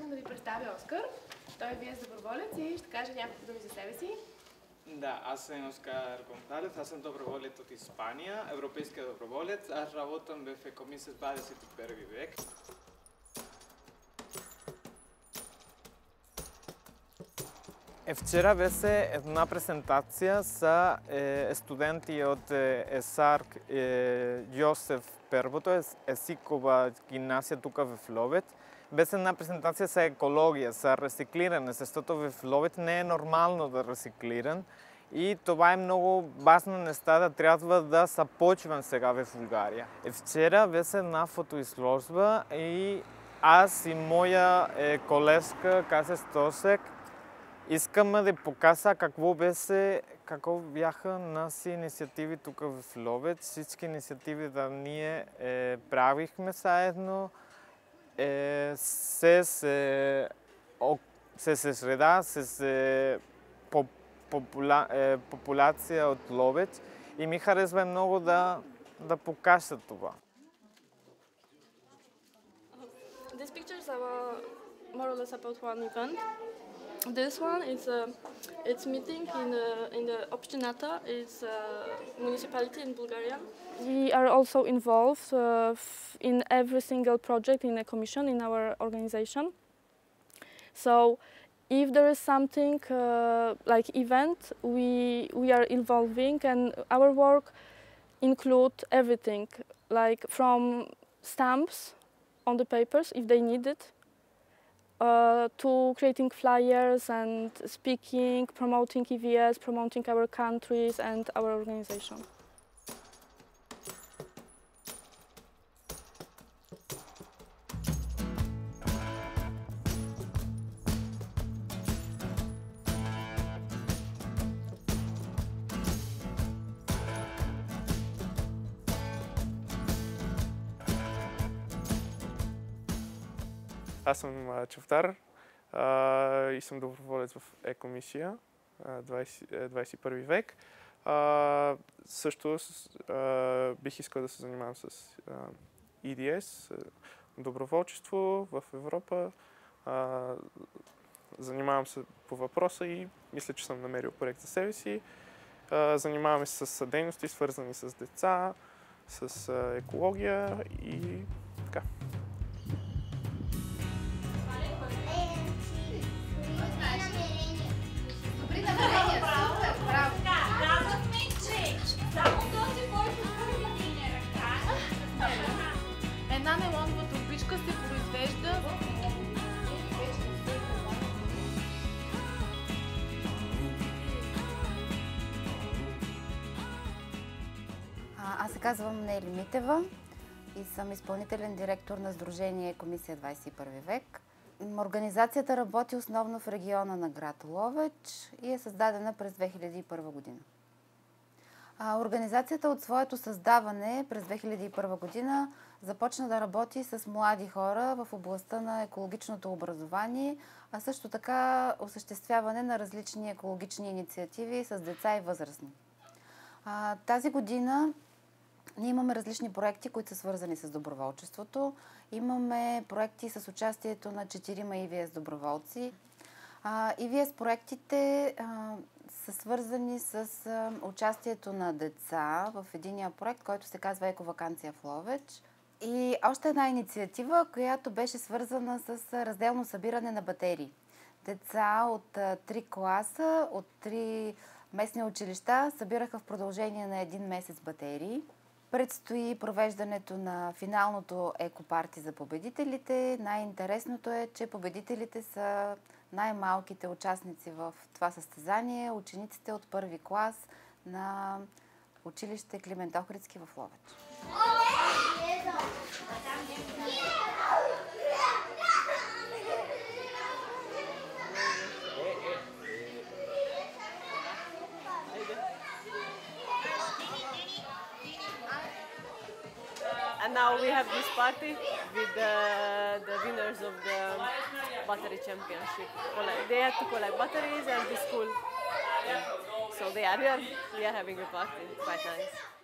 искам да ви представя Оскар. Той е вие доброволец и ще каже няколко думи за себе си. Да, аз съм Оскар Гонталес, аз съм доброволец от Испания, европейски доброволец. Аз работам в Комисия 21 век. Вчера беше една презентация с студенти от ЕСАРК Йосеф Първото, езикова гимназия тук в Ловеч. Беше една презентация за екология, за рециклиране, защото в Ловеч не е нормално да рециклирам. И това е много важно неща да трябва да започвам сега в България. Вчера беше една фотоизложба и аз и моя колежка Кася Стосек искаме да покажа какво бяха наши инициативи тук в Ловеч. Всички инициативи да ние правихме заедно с среда, с популация от Ловеч и ми харесва много да покажа това. These pictures are more or less about one event. This one is it's meeting in the Obstinata, it's a municipality in Bulgaria. We are also involved in every single project in a commission in our organization. So if there is something like event, we are involving, and our work include everything, like from stamps on the papers if they need it, to creating flyers and speaking, promoting EVS, promoting our countries and our organization. Аз съм Чавтар и съм доброволец в Е-комисия 21 век. Също бих искал да се занимавам с EDS, доброволчество в Европа. Занимавам се по въпроса и мисля, че съм намерил проект за себе си. Занимаваме се с дейности, свързани с деца, с екология и така. Една нейлонова турбичка се произвежда Аз се казвам Нели Митева и съм изпълнителен директор на Сдружение Комисия 21 век. Организацията работи основно в региона на град Ловеч и е създадена през 2001 година. Организацията от своето създаване през 2001 година започна да работи с млади хора в областта на екологичното образование, а също така осъществяване на различни екологични инициативи с деца и възрастни. Тази година ние имаме различни проекти, които са свързани с доброволчеството. Имаме проекти с участието на 4 EVS доброволци. EVS проектите са свързани с участието на деца в единия проект, който се казва Ековаканция в Ловеч. И още една инициатива, която беше свързана с разделно събиране на батерии. Деца от 3 класа, от 3 местни училища събираха в продължение на 1 месец батерии. Предстои провеждането на финалното екопарти за победителите. Най-интересното е, че победителите са най-малките участници в това състезание, учениците от 1-ви клас на училище Климент Охридски в Ловеч. And now we have this party with the winners of the battery championship. They had to collect batteries and the school. So they are here. We are having a party. Quite nice.